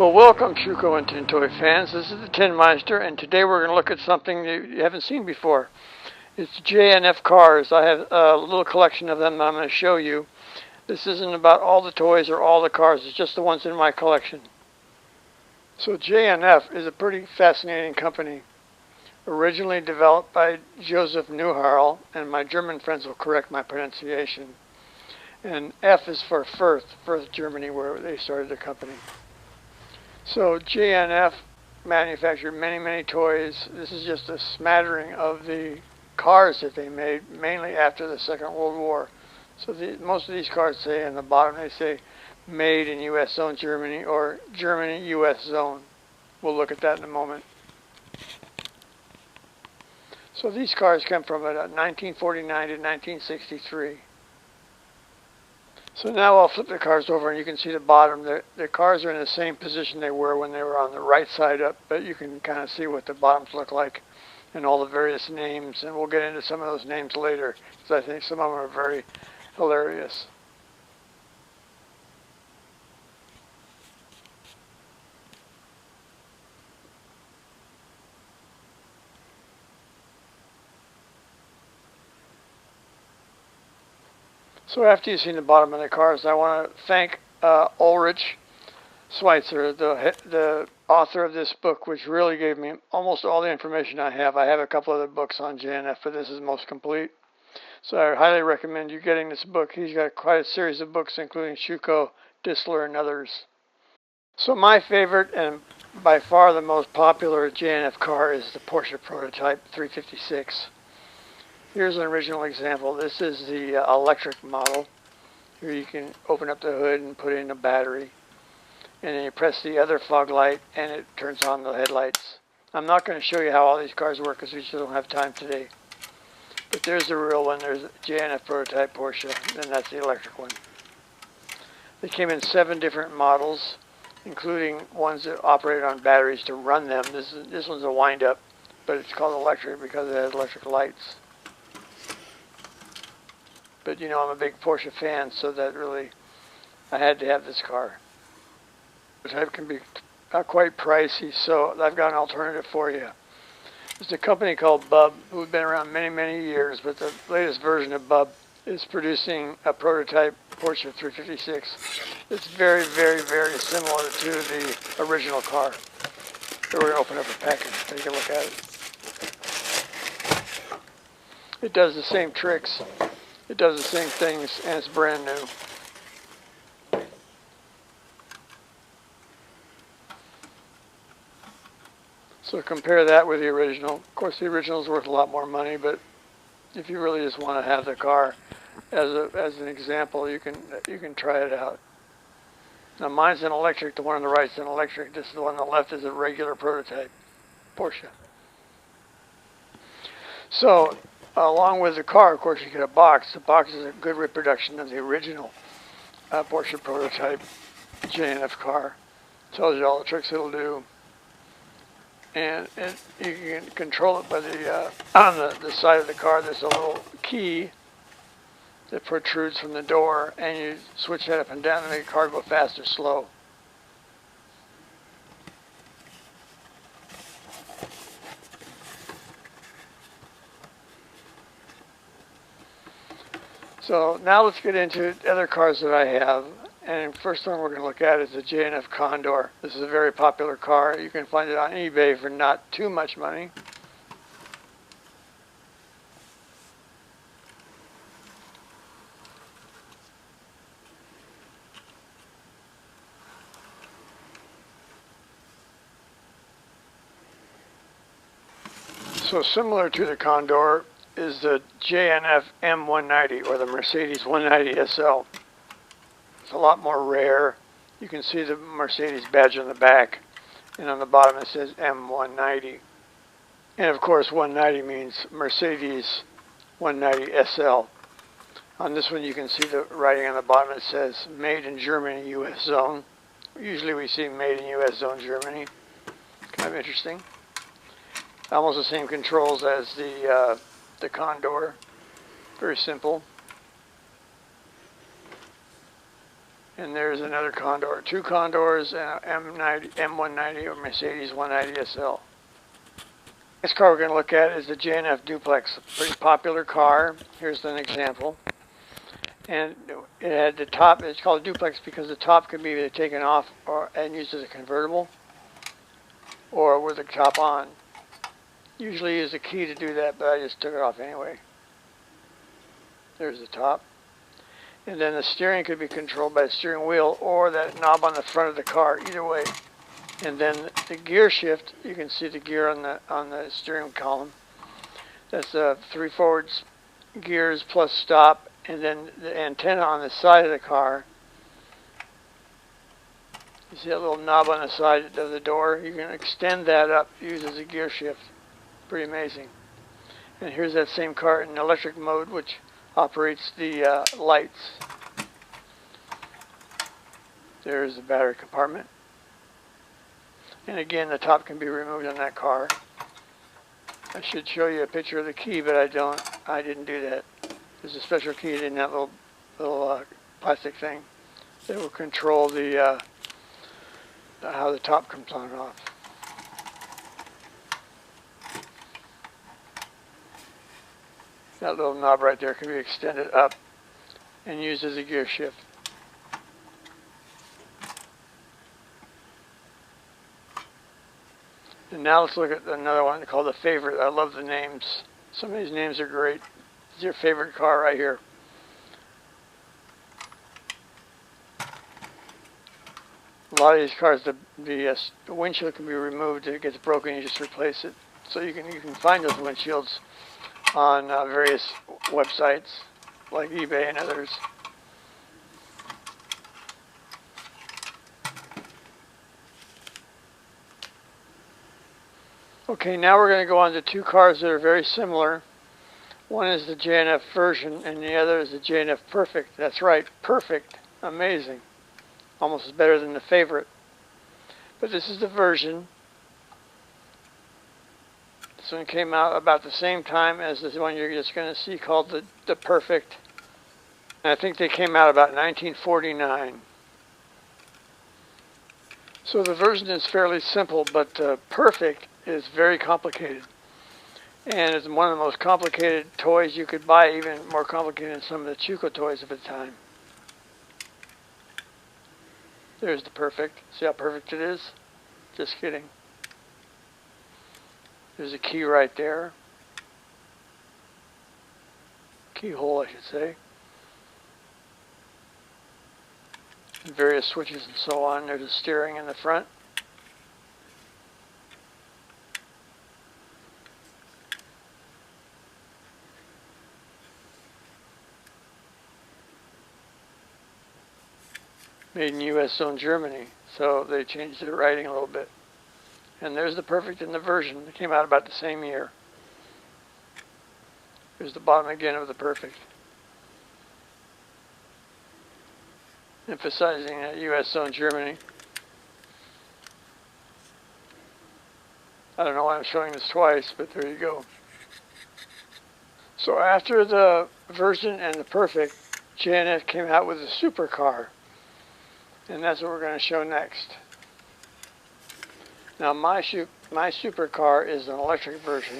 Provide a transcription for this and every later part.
Well, welcome Schuko and Tin Toy fans. This is the Tin Meister, and today we're going to look at something that you haven't seen before. It's JNF Cars. I have a little collection of them that I'm going to show you. This isn't about all the toys or all the cars. It's just the ones in my collection. So JNF is a pretty fascinating company. Originally developed by Joseph Neuharl, and my German friends will correct my pronunciation. And F is for Firth, Germany, where they started the company. So JNF manufactured many toys. This is just a smattering of the cars that they made, mainly after the Second World War. So most of these cars say in the bottom, they say made in U.S. Zone Germany or Germany U.S. Zone. We'll look at that in a moment. So these cars come from 1949 to 1963. So now I'll flip the cars over and you can see the bottom. The cars are in the same position they were when they were on the right side up, but you can kind of see what the bottoms look like and all the various names, and we'll get into some of those names later because I think some of them are very hilarious. So after you've seen the bottom of the cars, I want to thank Ulrich Schweitzer, the author of this book, which really gave me almost all the information I have. I have a couple other books on JNF, but this is most complete. So I highly recommend you getting this book. He's got quite a series of books, including Schuko, Dissler, and others. So my favorite and by far the most popular JNF car is the Porsche prototype 356. Here's an original example. This is the electric model. Here you can open up the hood and put in a battery. And then you press the other fog light and it turns on the headlights. I'm not going to show you how all these cars work because we just don't have time today. But there's the real one. There's the JNF prototype Porsche, and that's the electric one. They came in 7 different models, including ones that operated on batteries to run them. This one's a wind-up, but it's called electric because it has electric lights. But you know, I'm a big Porsche fan, so that really, I had to have this car. The type can be quite pricey, so I've got an alternative for you. There's a company called Bub, who's been around many years, but the latest version of Bub is producing a prototype Porsche 356. It's very similar to the original car. So we're going to open up a package, take a look at it. It does the same tricks. It does the same things, and it's brand new. So compare that with the original. Of course, the original is worth a lot more money, but if you really just want to have the car as an example, you can try it out. Now mine's an electric. The one on the right's an electric. This is the one on the left is a regular prototype Porsche. So along with the car, of course, you get a box. The box is a good reproduction of the original Porsche prototype JNF car. Tells you all the tricks it'll do. And you can control it by on the side of the car. There's a little key that protrudes from the door, and you switch that up and down to make the car go fast or slow. So now let's get into other cars that I have. And first one we're going to look at is the JNF Condor. This is a very popular car. You can find it on eBay for not too much money. So similar to the Condor is the JNF M190 or the Mercedes 190 SL. It's a lot more rare. You can see the Mercedes badge on the back, and on the bottom it says M190. And of course 190 means Mercedes 190 SL. On this one you can see the writing on the bottom. It says made in Germany, U.S. Zone. Usually we see made in U.S. Zone Germany. Kind of interesting. Almost the same controls as the Condor. Very simple. And there's another Condor, two Condors, and M90, M190 or Mercedes 190 SL. Next car we're going to look at is the JNF Duplex, a pretty popular car. Here's an example. And it had the top, it's called a duplex because the top can be either taken off and used as a convertible, or with the top on. Usually use a key to do that, but I just took it off anyway. There's the top. And then the steering could be controlled by the steering wheel or that knob on the front of the car, either way. And then the gear shift, you can see the gear on the steering column. That's 3 forwards gears plus stop, and then the antenna on the side of the car. You see that little knob on the side of the door? You can extend that up, use as a gear shift. Pretty amazing. And here's that same car in electric mode, which operates the lights. There's the battery compartment. And again, the top can be removed on that car. I should show you a picture of the key, but I didn't do that. There's a special key in that little plastic thing that will control the how the top comes on and off. That little knob right there can be extended up and used as a gear shift. And now let's look at another one called the Favorit. I love the names. Some of these names are great. It's your favorite car right here. A lot of these cars, the windshield can be removed. If it gets broken, you just replace it. So you can find those windshields on various websites like eBay and others. Okay, now we're going to go on to two cars that are very similar. One is the JNF version and the other is the JNF Perfekt. That's right, Perfekt. Amazing. Almost better than the Favorit. But this is the version. This one came out about the same time as this one you're just going to see called the Perfekt. And I think they came out about 1949. So the version is fairly simple, but Perfekt is very complicated. And it's one of the most complicated toys you could buy, even more complicated than some of the Chuco toys of the time. There's the Perfekt. See how perfect it is? Just kidding. There's a key right there. Keyhole, I should say. And various switches and so on. There's a steering in the front. Made in U.S. zone Germany, so they changed the writing a little bit. And there's the Perfekt in the version. It came out about the same year. Here's the bottom again of the Perfekt. Emphasizing that U.S. zone Germany. I don't know why I'm showing this twice, but there you go. So after the version and the Perfekt, JNF came out with a supercar. And that's what we're going to show next. Now my supercar is an electric version.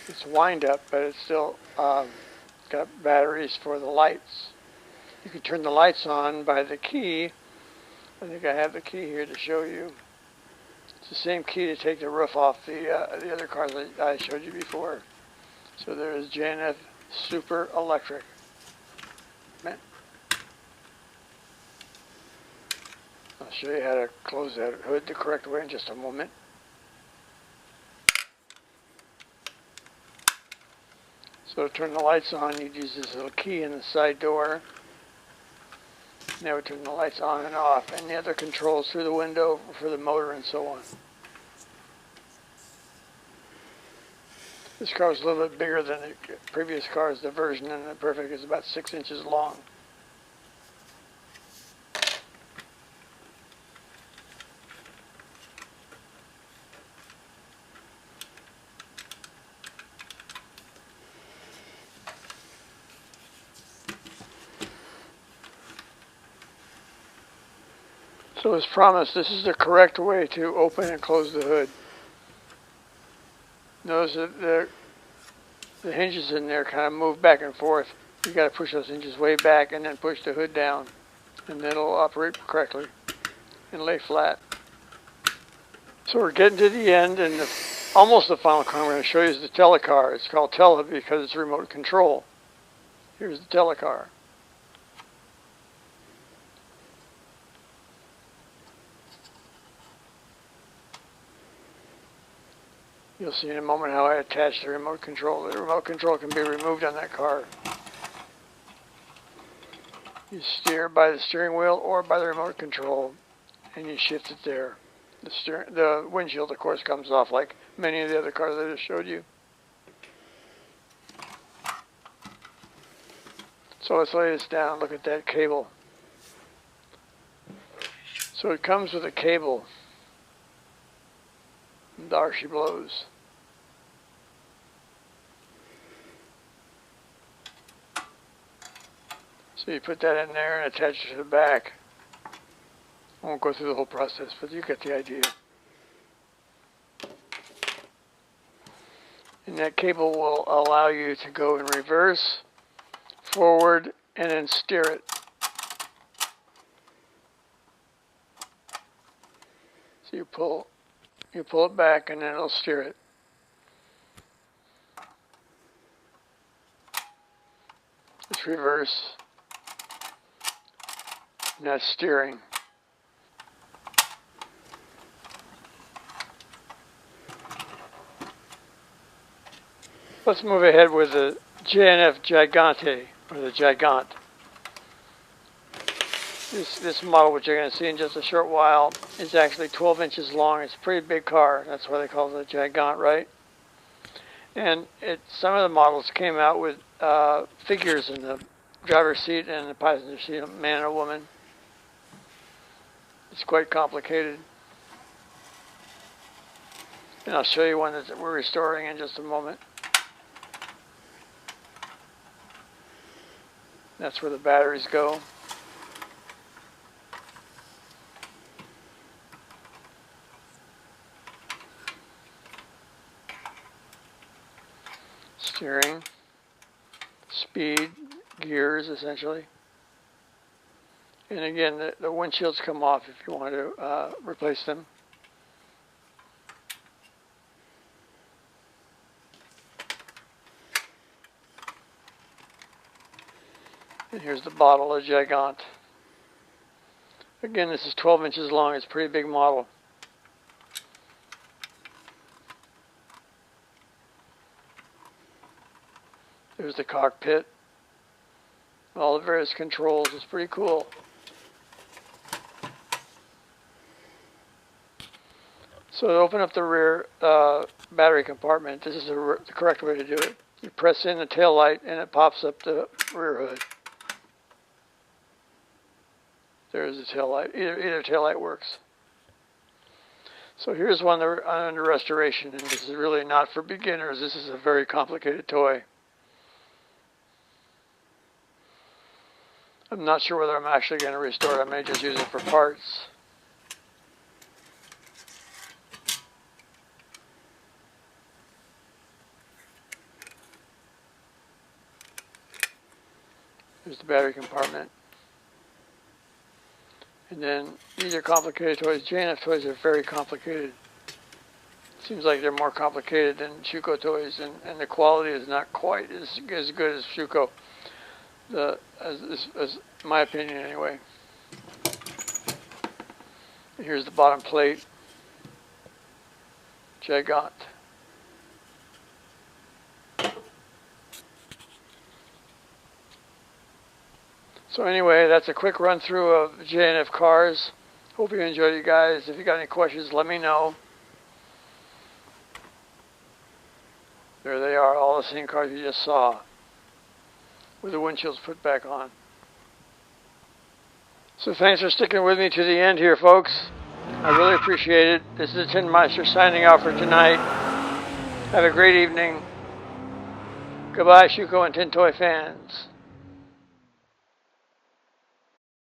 It's wind up, but it's still got batteries for the lights. You can turn the lights on by the key. I think I have the key here to show you. It's the same key to take the roof off the other cars that I showed you before. So there's JNF Super Electric. I'll show you how to close that hood the correct way in just a moment. So to turn the lights on, you'd use this little key in the side door. And that would turn the lights on and off, and the other controls through the window for the motor and so on. This car is a little bit bigger than the previous cars. The version and the Perfekt is about 6 inches long. So as promised, this is the correct way to open and close the hood. Notice that the hinges in there kind of move back and forth. You got to push those hinges way back and then push the hood down, and then it'll operate correctly and lay flat. So we're getting to the end, and almost the final car I'm going to show you is the Telecar. It's called Tele because it's remote control. Here's the Telecar. You'll see in a moment how I attach the remote control. The remote control can be removed on that car. You steer by the steering wheel or by the remote control, and you shift it there. The windshield, of course, comes off like many of the other cars I just showed you. So let's lay this down. Look at that cable. So it comes with a cable. And there she blows. So you put that in there and attach it to the back. I won't go through the whole process, but you get the idea. And that cable will allow you to go in reverse, forward, and then steer it. So you pull it back and then it'll steer it. It's reverse. And that's steering. Let's move ahead with the JNF Gigante, or the Gigant. This model, which you're going to see in just a short while, is actually 12 inches long. It's a pretty big car. That's why they call it a Gigant, right? And some of the models came out with figures in the driver's seat and the passenger seat, a man and a woman. It's quite complicated. And I'll show you one that we're restoring in just a moment. That's where the batteries go. Steering, speed, gears essentially. And again, the windshields come off if you want to replace them. And here's the bottle of Gigant. Again, this is 12 inches long. It's a pretty big model. There's the cockpit. All the various controls. It's pretty cool. So to open up the rear battery compartment, this is the correct way to do it. You press in the tail light and it pops up the rear hood. There's the tail light. Either tail light works. So here's one under restoration, and this is really not for beginners. This is a very complicated toy. I'm not sure whether I'm actually going to restore it. I may just use it for parts. There's the battery compartment. And then these are complicated toys. JNF toys are very complicated. Seems like they're more complicated than Schuco toys, and the quality is not quite as good as Schuco. As my opinion anyway. And here's the bottom plate. Gigant. So anyway, that's a quick run through of JNF cars. Hope you enjoyed it, guys. If you got any questions, let me know. There they are, all the same cars you just saw, with the windshields put back on. So thanks for sticking with me to the end here, folks. I really appreciate it. This is the Tin Meister signing off for tonight. Have a great evening. Goodbye, Schuco and Tin Toy fans.